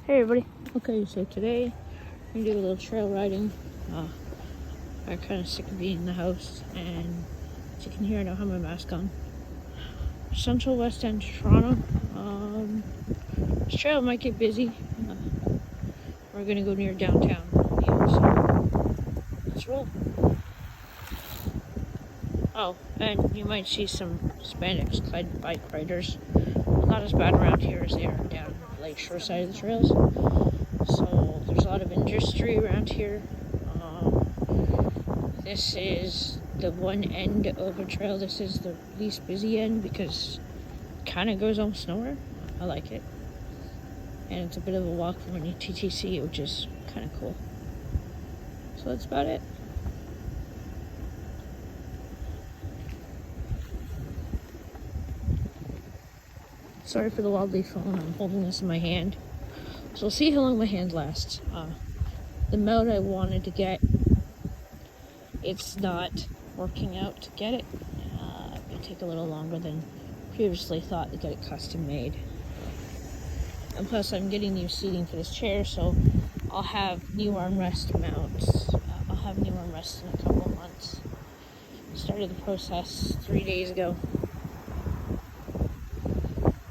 Hey everybody. Okay, so today I'm gonna do a little trail riding. I'm kind of sick of being in the house, and as you can hear, I don't have my mask on. Central West End, Toronto. This trail might get busy. We're gonna go near downtown. Yeah, so let's roll. Oh, and you might see some spandex-clad bike riders. Not as bad around here as they are down the lakeshore side of the trails. So there's a lot of industry around here. This is the one end of a trail. This is the least busy end because it kind of goes almost nowhere. I like it. And it's a bit of a walk from any TTC, which is kind of cool. So that's about it. Sorry for the wobbly phone. I'm holding this in my hand. So we'll see how long my hand lasts. The mount I wanted to get, it's not working out to get it. It may take a little longer than previously thought to get it custom made. And plus I'm getting new seating for this chair, so I'll have new armrest mounts. I'll have new armrests in a couple of months. Started the process 3 days ago.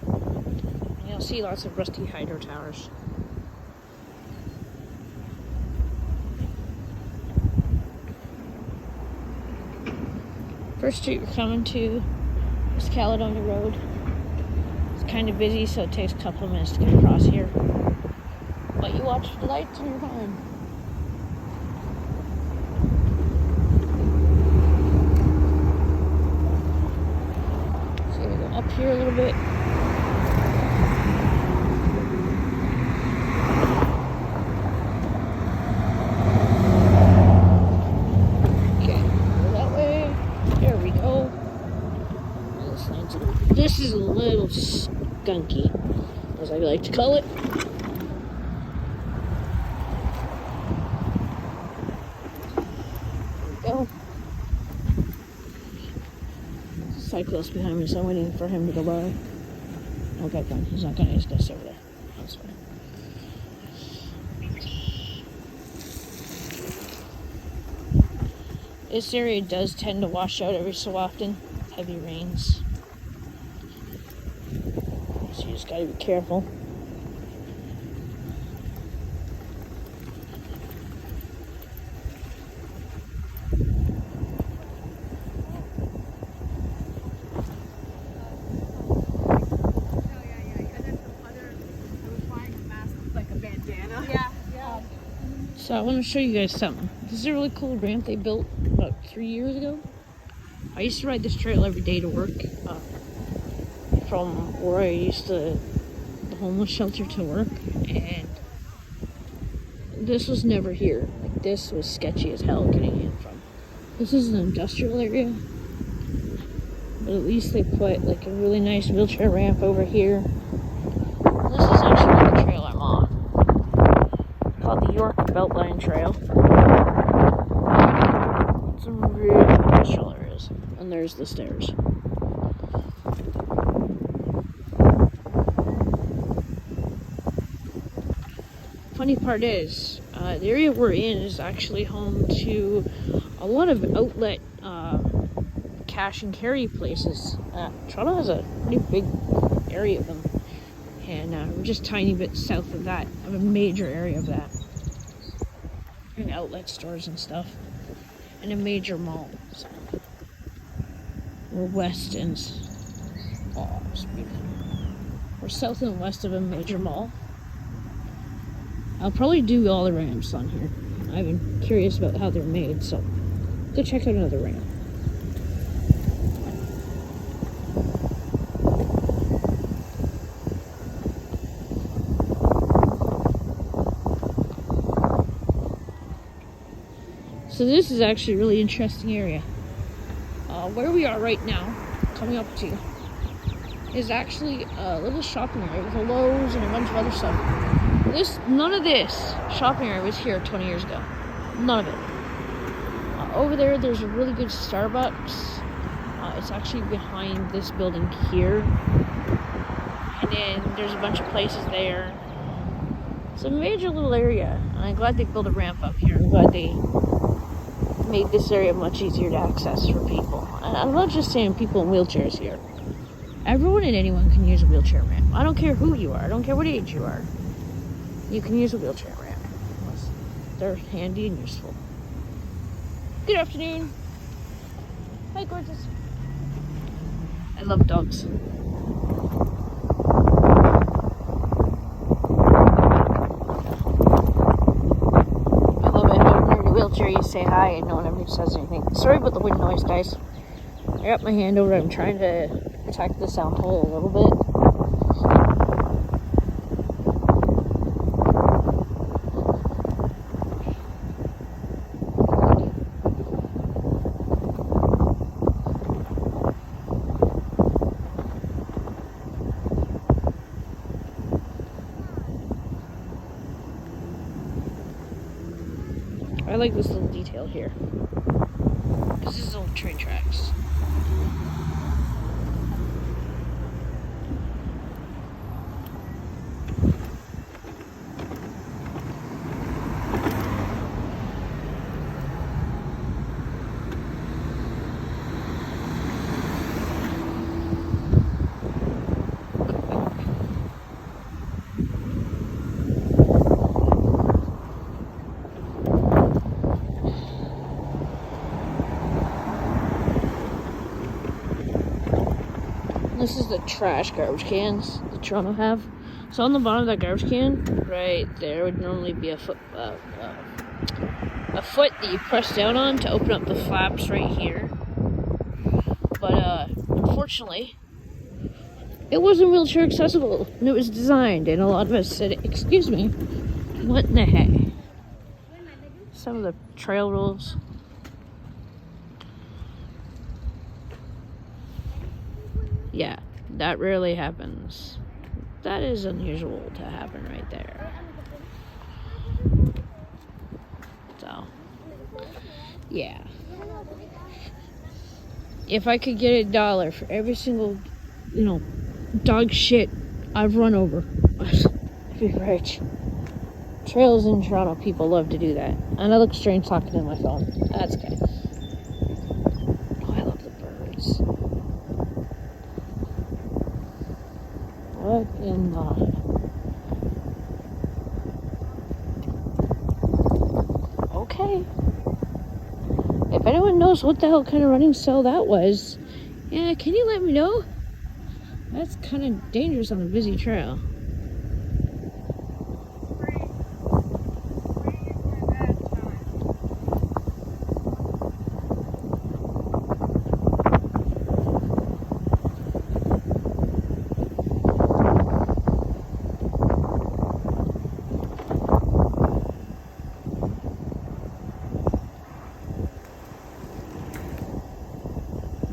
And you'll see lots of rusty hydro towers. First street we're coming to is Caledonia Road. It's kind of busy, so it takes a couple of minutes to get across here. But you watch the lights and you're fine. So we're gonna go up here a little bit. This is a little skunky, as I like to call it. There we go. Cyclist behind me, so I'm waiting for him to go by. Okay, fine. He's not gonna. He's gonna stay over there. That's fine. This area does tend to wash out every so often. Heavy rains. So you just gotta be careful. So I want to show you guys something. This is a really cool ramp they built about 3 years ago. I used to ride this trail every day to work. From where I used to, the homeless shelter to work, and this was never here. Like, this was sketchy as hell getting in from. This is an industrial area, but at least they put like a really nice wheelchair ramp over here. This is actually the trail I'm on, called the York Beltline Trail. Some really industrial areas, and there's the stairs. Funny part is, the area we're in is actually home to a lot of outlet cash and carry places. Toronto has a pretty big area of them, and we're just a tiny bit south of that, of a major area of that. And outlet stores and stuff, and a major mall. So we're west and oh, it's beautiful. We're south and west of a major mall. I'll probably do all the ramps on here. I've been curious about how they're made, so go check out another ramp. So this is actually a really interesting area. Where we are right now, coming up to, is actually a little shopping area with a Lowe's and a bunch of other stuff. None of this shopping area was here 20 years ago. None of it. Over there's a really good Starbucks. It's actually behind this building here. And then there's a bunch of places there. It's a major little area, and I'm glad they built a ramp up here. I'm glad they made this area much easier to access for people. And I'm not just saying people in wheelchairs here. Everyone and anyone can use a wheelchair ramp. I don't care who you are. I don't care what age you are. You can use a wheelchair ramp. They're handy and useful. Good afternoon. Hi, gorgeous. I love dogs. I love it how when you're in a wheelchair you say hi and no one ever says anything. Sorry about the wind noise, guys. I got my hand over it. I'm trying to protect the sound hole a little bit. I like this little detail here, because this is old train tracks. This is the trash garbage cans that Toronto have. So on the bottom of that garbage can, right there, would normally be a foot that you press down on to open up the flaps right here. But unfortunately, it wasn't wheelchair accessible, and it was designed, and a lot of us said, "Excuse me, what in the heck?" Some of the trail rules. Yeah, that rarely happens. That is unusual to happen right there. So, yeah. If I could get $1 for every single, dog shit I've run over, I'd be rich. Trails in Toronto, people love to do that. And I look strange talking to my phone. That's okay. Oh, I love the birds. What in the... Okay. If anyone knows what the hell kind of running style that was, yeah, can you let me know? That's kind of dangerous on a busy trail.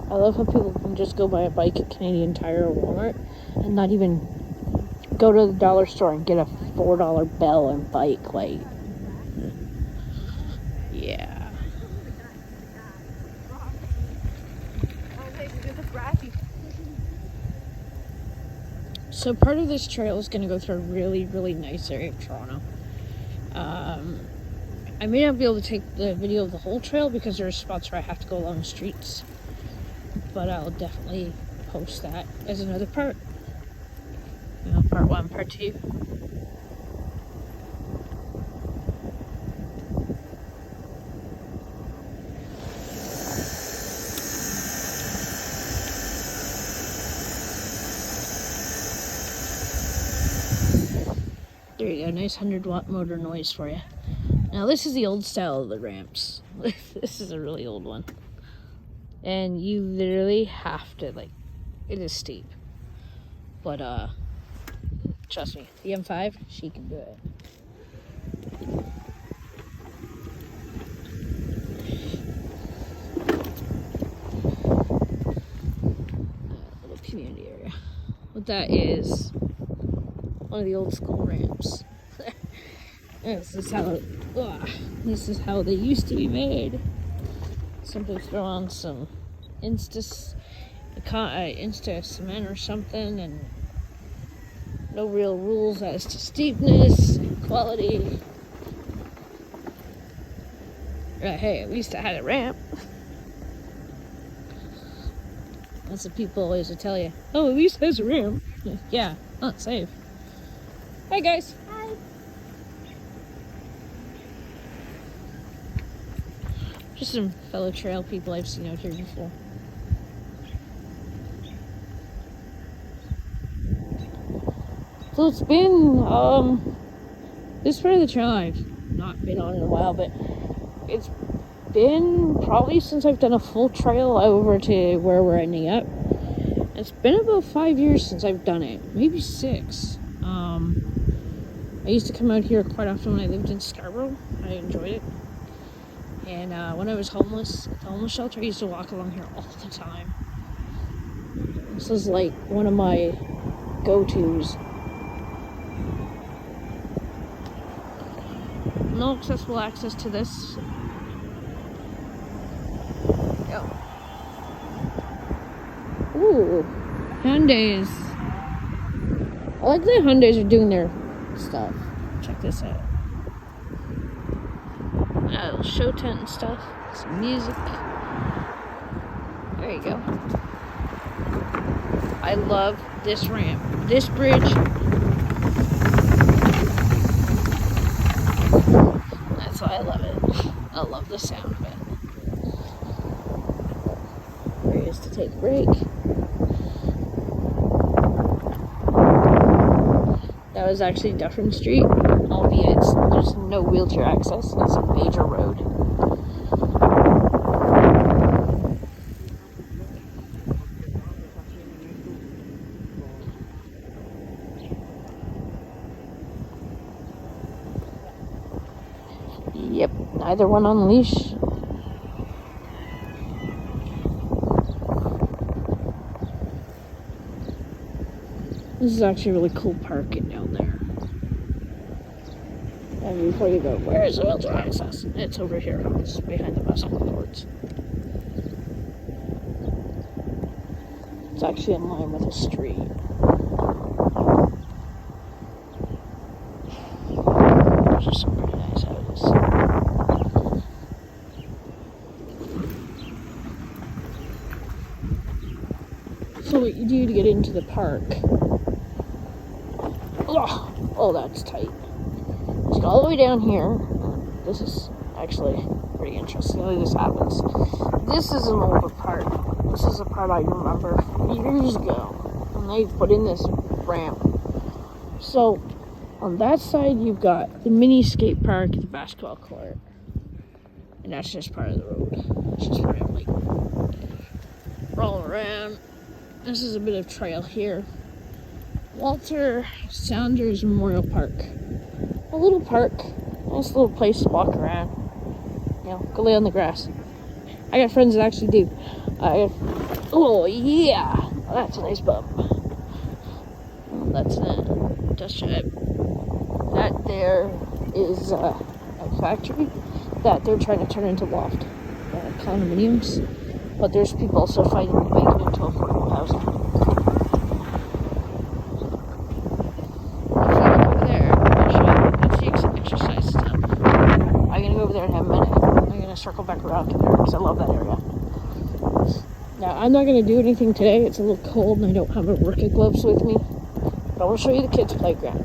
I love how people can just go buy a bike at Canadian Tire or Walmart and not even go to the dollar store and get a $4 bell and bike. Like, yeah. So part of this trail is going to go through a really, really nice area of Toronto. I may not be able to take the video of the whole trail because there are spots where I have to go along the streets. But I'll definitely post that as another part. Part 1, part 2. There you go, nice 100-watt motor noise for you. Now this is the old style of the ramps. This is a really old one. And you literally have to, it is steep. But, trust me, the M5, she can do it. Little community area. What that is, one of the old school ramps. This is how they used to be made. Simply throw on some Insta cement or something, and no real rules as to steepness. quality. Hey, at least I had a ramp. That's what people always will tell you. Oh, at least there's a ramp. Yeah, not safe. Hi, guys. Hi. Just some fellow trail people I've seen out here before. So it's been, this part of the trail I've not been on in a while, but it's been probably since I've done a full trail over to where we're ending up. It's been about 5 years since I've done it, maybe 6. I used to come out here quite often when I lived in Scarborough. I enjoyed it. And when I was homeless at the homeless shelter, I used to walk along here all the time. This is like one of my go-tos. No accessible access to this. Yep. Ooh, Hyundais. I like that Hyundais are doing their stuff. Check this out. A little show tent and stuff. Some music. There you go. I love this ramp. This bridge. That's why I love it. I love the sound of it. Areas to take a break. That was actually Dufferin Street, albeit there's no wheelchair access. It's a major road. Yep, neither one on leash. This is actually a really cool parking down there. And before you go, where is the wheelchair access? It's over here. It's behind the basketball courts. It's actually in line with a street. There's just some pretty nice houses. So what you do to get into the park? Oh, that's tight. Just go all the way down here. This is actually pretty interesting how this happens. This is an older part. This is a part I remember years ago when they put in this ramp. So on that side you've got the mini skate park, the basketball court, and that's just part of the road. It's just part of like rolling around. This is a bit of trail here. Walter Saunders Memorial Park. A little park. Nice little place to walk around. You know, go lay on the grass. I got friends that actually do. Oh, yeah! That's a nice bump. That's an industrial. That there is a factory that they're trying to turn into loft. Condominiums. But there's people also fighting to make it into affordable housing. Circle back around to there because I love that area. Now, I'm not going to do anything today. It's a little cold and I don't have my working gloves with me. But I want to show you the kids' playground.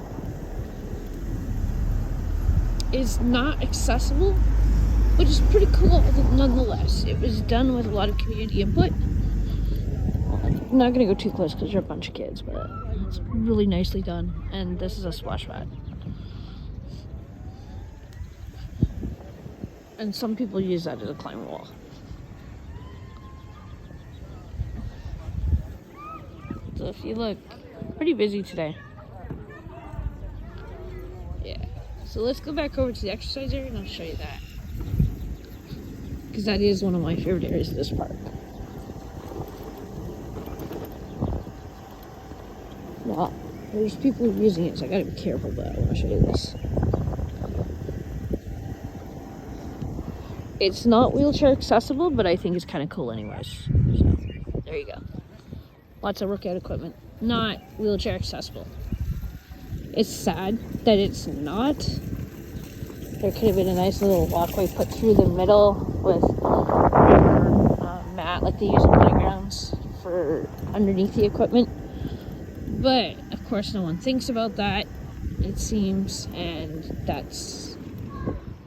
It's not accessible, but it's pretty cool nonetheless. It was done with a lot of community input. I'm not going to go too close because you're a bunch of kids, but it's really nicely done. And this is a splash pad. And some people use that as a climb wall. So if you look, pretty busy today. Yeah. So let's go back over to the exercise area and I'll show you that. Because that is one of my favorite areas of this park. Now, there's people using it, so I gotta be careful, but I want to show you this. It's not wheelchair accessible, but I think it's kind of cool anyways. So, there you go. Lots of workout equipment. Not wheelchair accessible. It's sad that it's not. There could have been a nice little walkway put through the middle with mat like they use in playgrounds for underneath the equipment. But of course no one thinks about that, it seems, and that's...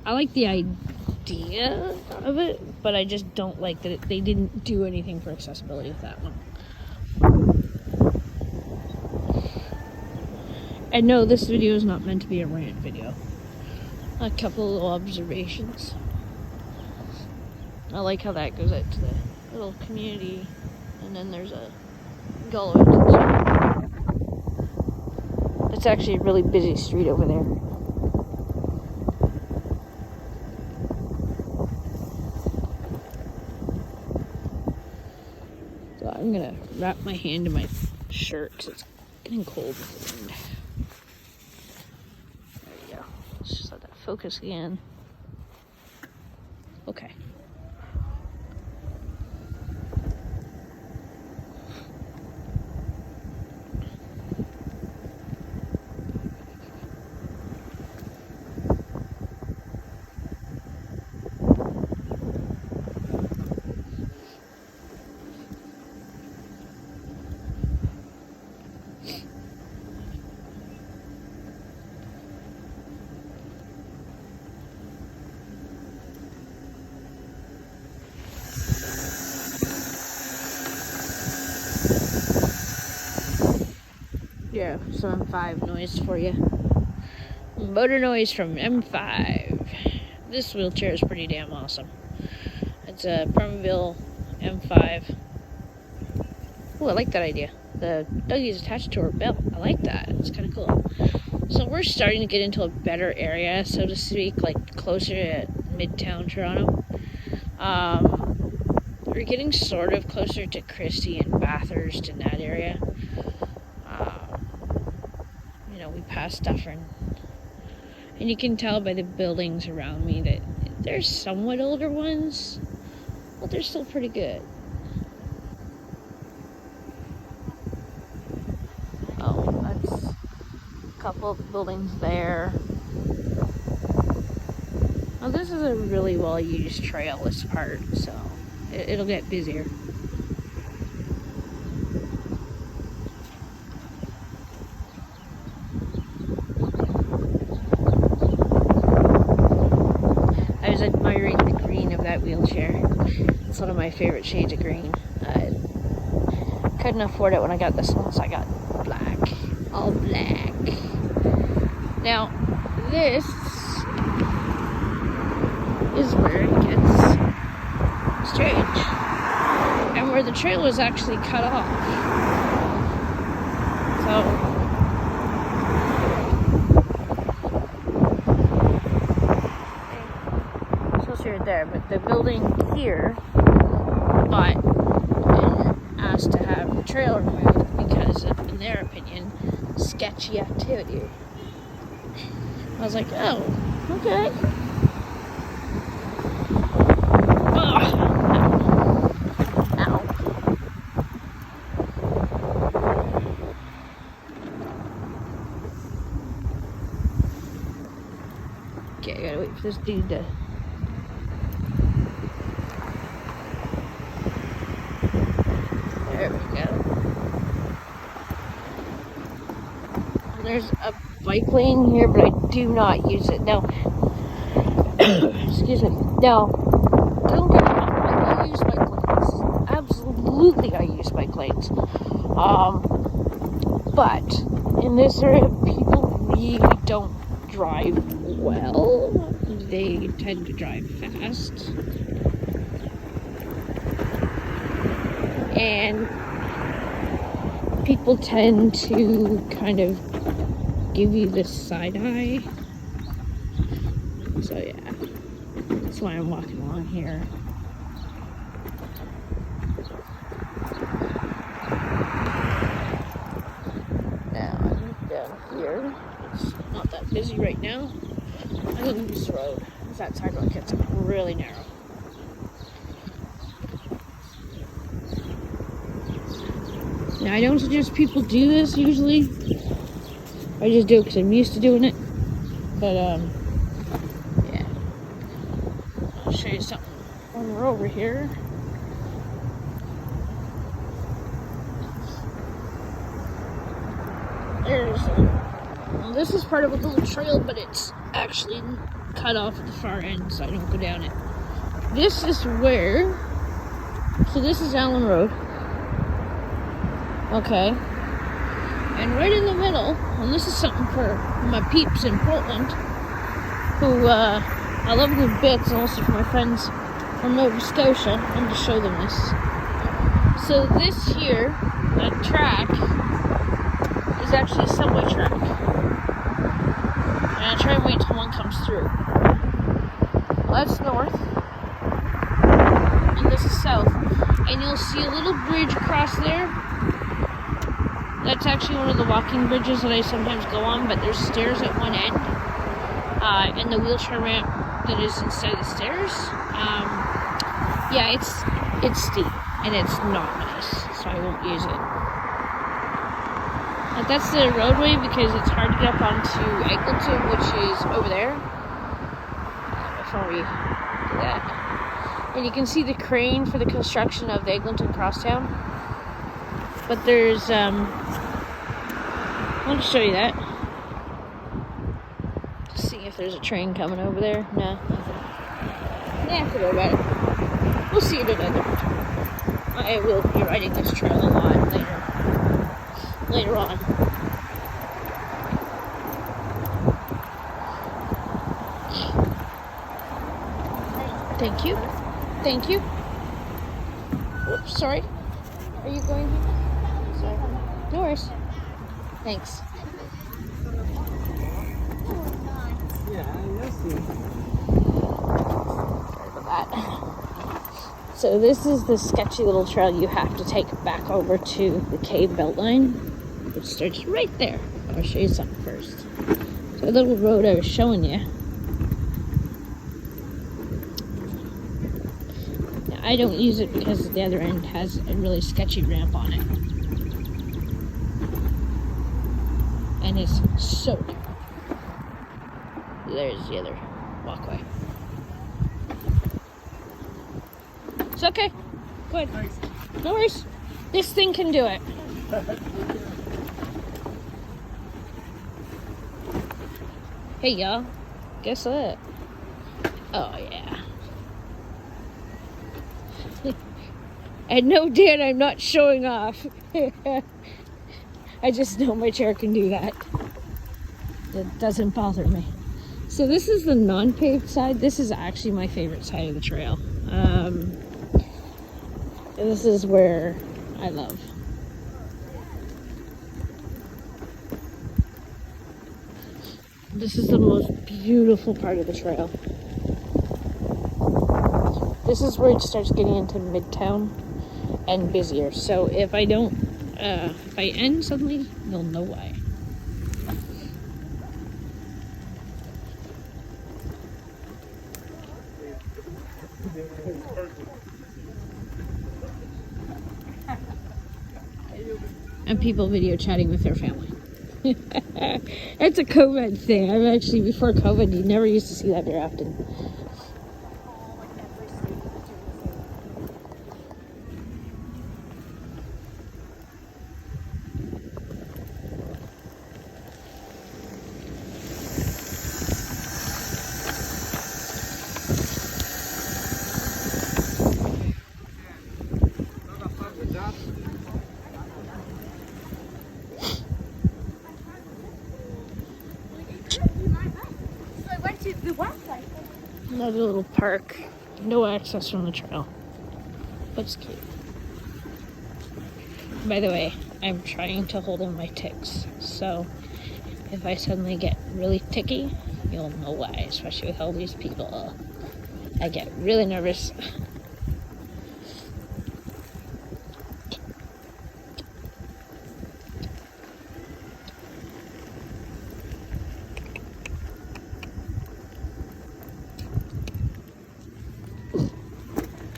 I like the idea of it, but I just don't like that they didn't do anything for accessibility with that one. And no, this video is not meant to be a rant video. A couple little observations. I like how that goes out to the little community, and then there's a gully to the street. It's actually a really busy street over there. So I'm gonna wrap my hand in my shirt because it's getting cold with the wind. There we go. Let's just let that focus again. Okay. Yeah, some M5 noise for you. Motor noise from M5. This wheelchair is pretty damn awesome. It's a Permoville M5. Oh, I like that idea. The Dougie is attached to her belt. I like that. It's kind of cool. So we're starting to get into a better area, so to speak, like closer to Midtown Toronto. We're getting sort of closer to Christie and Bathurst in that area. We passed Dufferin, and you can tell by the buildings around me that they're somewhat older ones, but they're still pretty good. Oh, that's a couple of buildings there. Now this is a really well used trail, this part, so it'll get busier. Admiring the green of that wheelchair. It's one of my favorite shades of green. I couldn't afford it when I got this one, so I got black. All black. Now, this is where it gets strange. And where the trail was actually cut off. So there, but the building here got asked to have the trail removed because of, in their opinion, sketchy activity. I was like, oh, okay. Ugh. Ow. Okay, I gotta wait for this dude to... There we go. There's a bike lane here, but I do not use it. Now, excuse me. Now, don't get me wrong, I use bike lanes. Absolutely, I use bike lanes. But in this area, people really don't drive well. They tend to drive fast. And people tend to kind of give you this side eye. So yeah, that's why I'm walking along here. Now I'm down here. It's not that busy right now. I'm gonna use the road. That sidewalk gets really narrow. Now, I don't suggest people do this usually, I just do it because I'm used to doing it. But yeah. I'll show you something when we're over here. Well, this is part of a little trail, but it's actually cut off at the far end, so I don't go down it. This is where, so this is Allen Road. Okay. And right in the middle, and this is something for my peeps in Portland, who I love them bits, and also for my friends from Nova Scotia. I'm going to show them this. So this here, that track, is actually a subway track. And I'll try and wait until one comes through. Well, that's north. And this is south. And you'll see a little bridge across there. That's actually one of the walking bridges that I sometimes go on, but there's stairs at one end. And the wheelchair ramp that is inside the stairs. Yeah, it's steep. And it's not nice. So I won't use it. But that's the roadway because it's hard to get up onto Eglinton, which is over there. Before we do that. And you can see the crane for the construction of the Eglinton Crosstown. But there's, I want to show you that. Just see if there's a train coming over there. No, nothing. Yeah, forget about it. We'll see it another time. I will be riding this trail a lot later on. Thank you. Thank you. Oops, sorry. Are you going here? Sorry. No worries. Thanks. Sorry about that. So this is the sketchy little trail you have to take back over to the cave beltline, which starts right there. I'll show you something first. So the little road I was showing you. Now, I don't use it because the other end has a really sketchy ramp on it. And it's so narrow. There's the other walkway. It's okay. Go ahead. Thanks. No worries. This thing can do it. Hey, y'all. Guess what? Oh, yeah. And no, Dan, I'm not showing off. I just know my chair can do that. It doesn't bother me. So this is the non-paved side. This is actually my favorite side of the trail. This is where I love. This is the most beautiful part of the trail. This is where it starts getting into Midtown and busier. So if I don't, if I end suddenly, you'll know why. And people video chatting with their family. It's a COVID thing. I've actually, before COVID, you never used to see that very often. Another little park. No access from the trail. But it's cute. By the way, I'm trying to hold in my tics. So if I suddenly get really ticky, you'll know why. Especially with all these people. I get really nervous.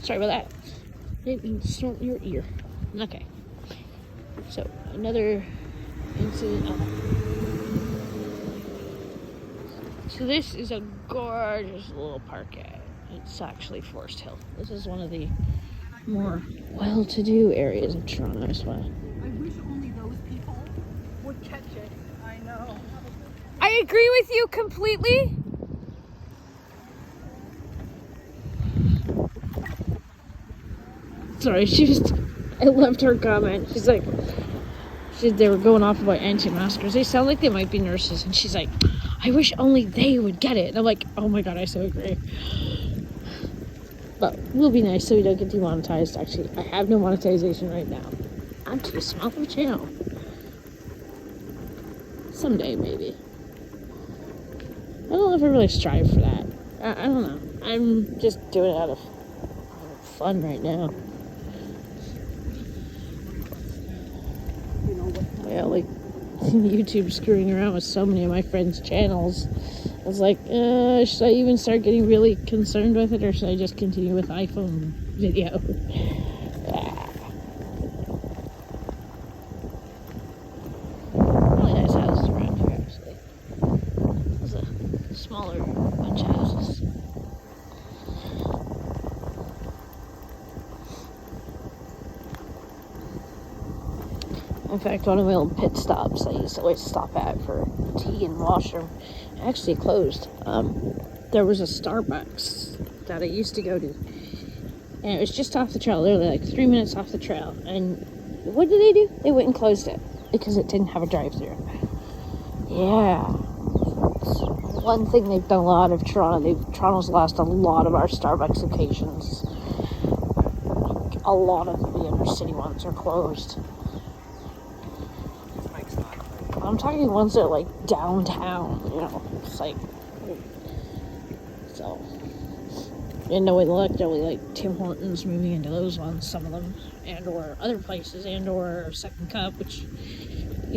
Sorry about that. Didn't mean to snort in your ear. Okay. So, another incident. So this is a gorgeous little park. It's actually Forest Hill. This is one of the more well-to-do areas of Toronto as well. I wish only those people would catch it. I know. I agree with you completely. Sorry, I loved her comment. She's like, they were going off about anti-maskers. They sound like they might be nurses. And she's like, I wish only they would get it. And I'm like, oh my God, I so agree. But we'll be nice so we don't get demonetized. Actually, I have no monetization right now. I'm too small of a channel. Someday, maybe. I don't know if I really strive for that. I don't know. I'm just doing it out of fun right now. Yeah, like YouTube screwing around with so many of my friends' channels. I was like, should I even start getting really concerned with it, or should I just continue with iPhone video? Really nice houses around here, actually. There's a smaller bunch of houses. In fact, one of my old pit stops I used to always stop at for tea and washroom actually closed. There was a Starbucks that I used to go to, and it was just off the trail, literally like 3 minutes off the trail. And what did they do? They went and closed it because it didn't have a drive-thru. Yeah, it's one thing they've done a lot of Toronto. Toronto's lost a lot of our Starbucks occasions. A lot of the inner city ones are closed. I'm talking ones that are like downtown, you know, it's like, so, and no way luckily like Tim Hortons moving into those ones, some of them, and or other places, and or Second Cup, which,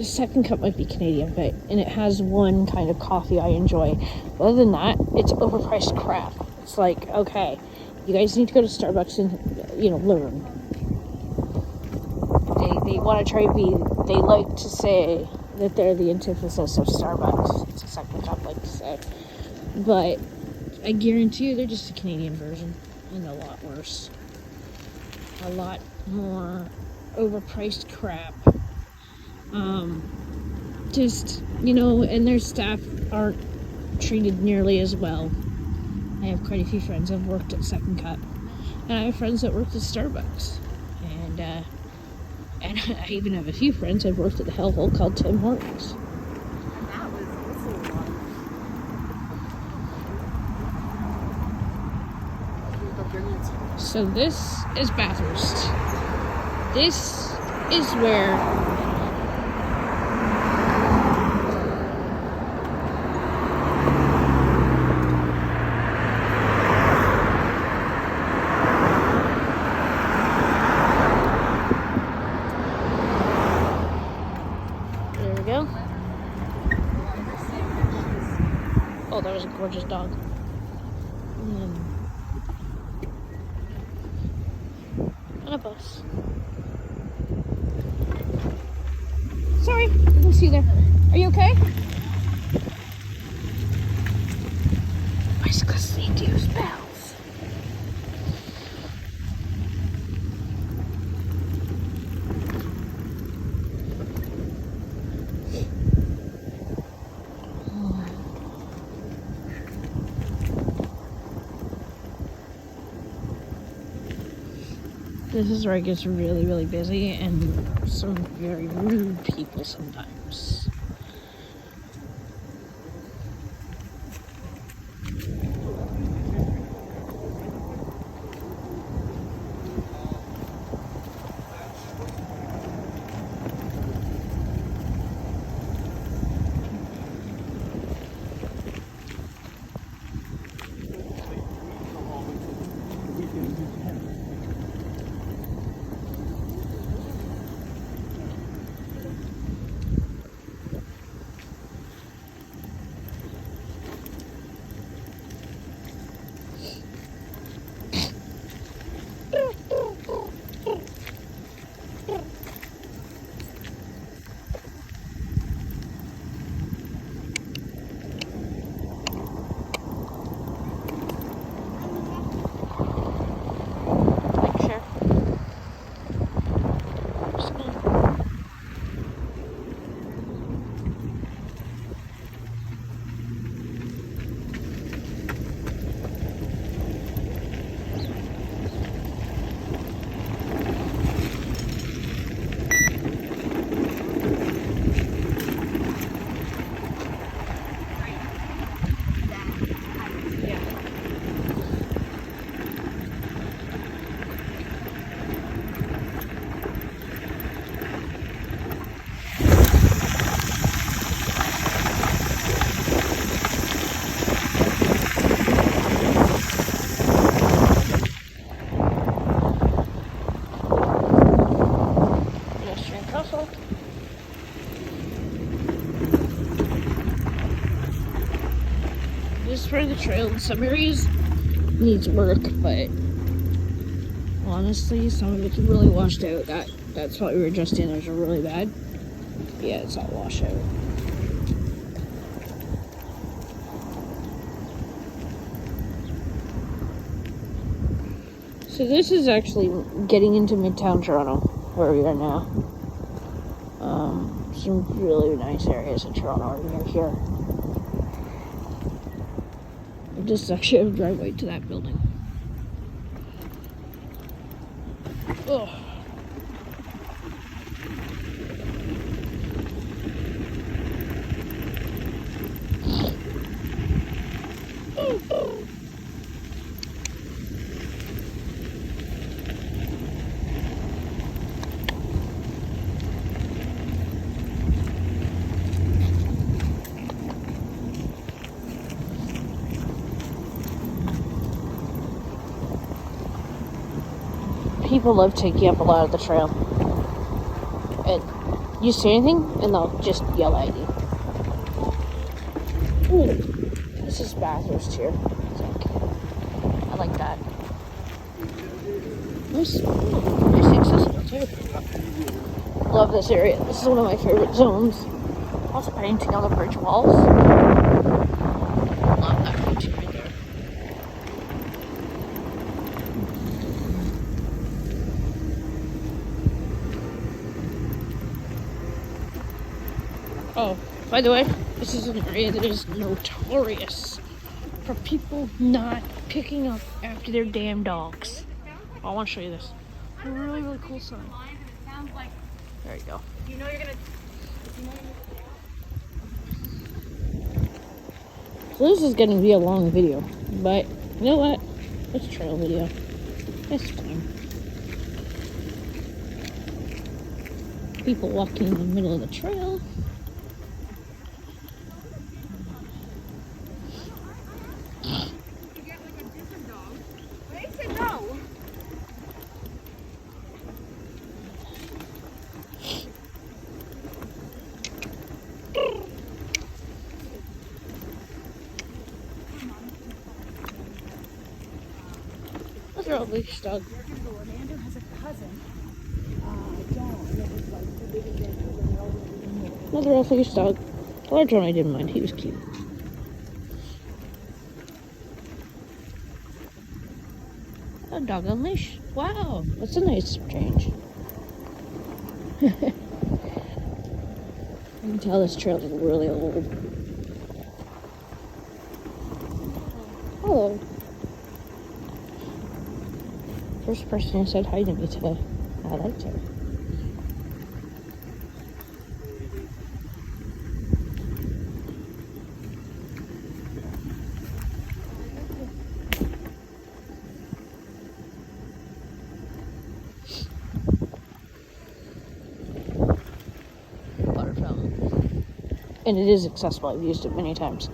Second Cup might be Canadian, but, and it has one kind of coffee I enjoy. But other than that, it's overpriced crap. It's like, okay, you guys need to go to Starbucks and, you know, learn. They want to try to be, they like to say that they're the antithesis of Starbucks. It's a Second Cup, like to say. But I guarantee you they're just a Canadian version, and a lot worse. A lot more overpriced crap. Just, you know, and their staff aren't treated nearly as well. I have quite a few friends that have worked at Second Cup, and I have friends that worked at Starbucks. And I even have a few friends I've worked at the hellhole called Tim Hortons. And that was also a lot of... So this is Bathurst. This is where oh, that was a gorgeous dog. And a bus. Sorry, I didn't see you there. Are you okay? Bicyclists need to use bells. This is where it gets really, really busy and some very rude people sometimes. part of the trail in some areas needs work, but honestly, some of it's really washed out. That spot we were just in is really bad. Yeah, it's all washed out. So this is actually getting into Midtown Toronto, where we are now. Some really nice areas in Toronto are near here. This is actually a driveway to that building. Ugh. People love taking up a lot of the trail. And you say anything, and they'll just yell at you. Ooh, this is Bathurst here, I think. I like that. Nice accessible too. Love this area. This is one of my favorite zones. Also painting on the bridge walls. Love that painting right there. Oh, by the way, this is an area that is notorious for people not picking up after their damn dogs. I want to show you this. A really, really cool sign. There you go. You know you're gonna. So this is going to be a long video, but you know what? It's a trail video. It's fine. People walking in the middle of the trail. Those are all leash dog. Orlando has a cousin. Another off leash dog. The large one I didn't mind. He was cute. A dog on leash. Wow, that's a nice change. You can tell this trail is really old. Hello. First person who said hi to me today. I liked her. Water fountain. And it is accessible. I've used it many times.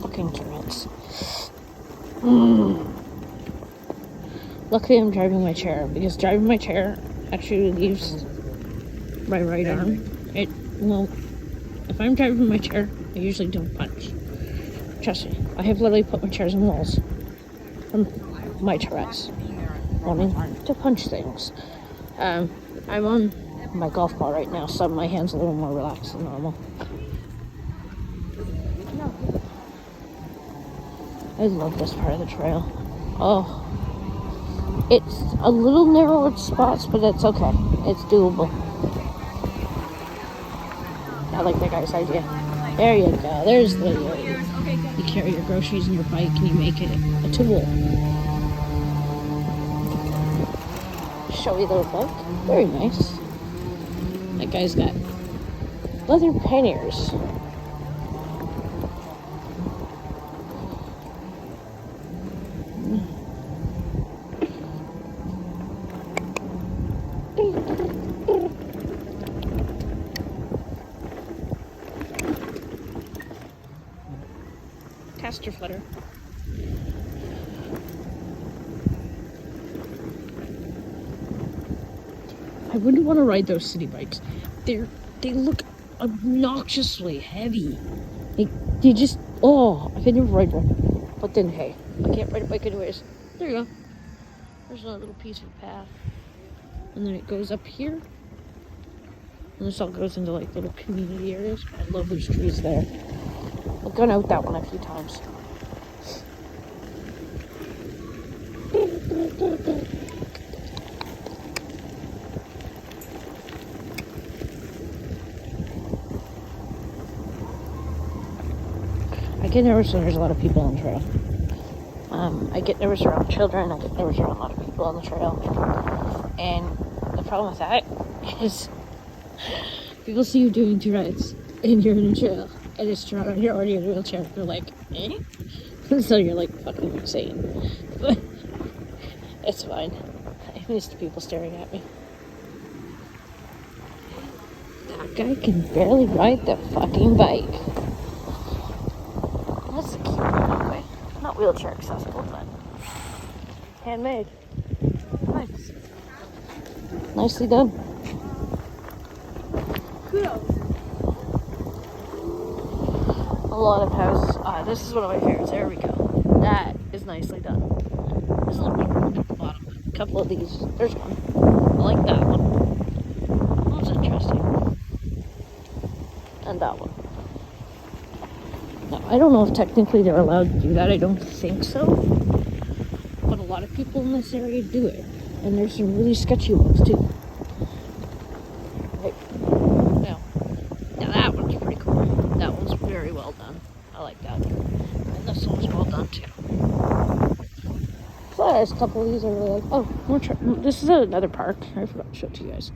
Fucking turrets. Luckily I'm driving my chair, because driving my chair actually leaves my right arm. It won't. If I'm driving my chair, I usually don't punch. Trust me, I have literally put my chairs on walls from my Tourette's, wanting to punch things. I'm on my golf ball right now, so my hand's a little more relaxed than normal. I love this part of the trail. Oh, it's a little narrow at spots, but it's okay. It's doable. I like that guy's idea. There you go. There's the way. You carry your groceries in your bike and you make it a tool. Showy little bike. Very nice. That guy's got leather panniers. castor flutter. I wouldn't want to ride those city bikes. They look obnoxiously heavy. They just, oh, I could never ride one. But then hey, I can't ride a bike anyways. There you go. There's a little piece of path. And then it goes up here. And this all goes into like little community areas. I love those trees there. I've gone out that one a few times. I get nervous when there's a lot of people on the trail. I get nervous around children. I get nervous around a lot of people on the trail. And the problem with that is people see you doing two rides and you're in a trail and it's Toronto and you're already in a wheelchair. They're like, eh? So you're like fucking insane. But it's fine. I'm used to people staring at me. That guy can barely ride the fucking bike. That's a cute one anyway. Not wheelchair accessible, but handmade. Nice. Nicely done. Kudos. A lot of houses. This is one of my favorites. There we go. That is nicely done. There's a little bit at the bottom. A couple of these. There's one. I like that one. That was interesting. And that one. Now, I don't know if technically they're allowed to do that. I don't think so. But a lot of people in this area do it. And there's some really sketchy ones too. Right. Now that one's pretty cool. That one's very well done. I like that. And this one's well done too. So there's a couple of these I really like. Oh, this is another park. I forgot to show it to you guys.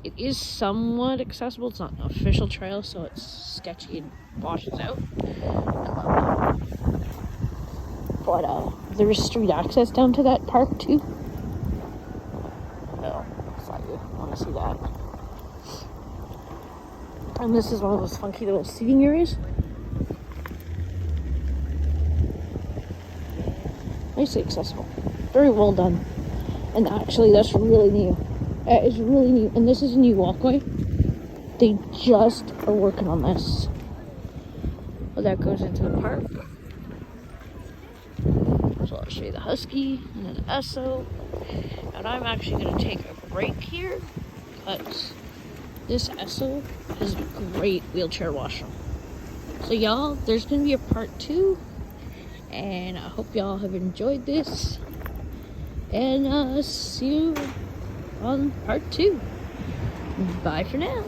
It is somewhat accessible. It's not an official trail, so it's sketchy and washes out. I love that. But there is street access down to that park too. No, it's not you. I want to see that. And this is one of those funky little seating areas. Nicely accessible. Very well done. And actually, that's really new. It is really new. And this is a new walkway. They just are working on this. Well, that goes into the park. So I'll show you the Husky and then the Esso. And I'm actually going to take a break here because this Esso is a great wheelchair washroom. So y'all, there's going to be a part 2. And I hope y'all have enjoyed this. And see you on part 2. Bye for now.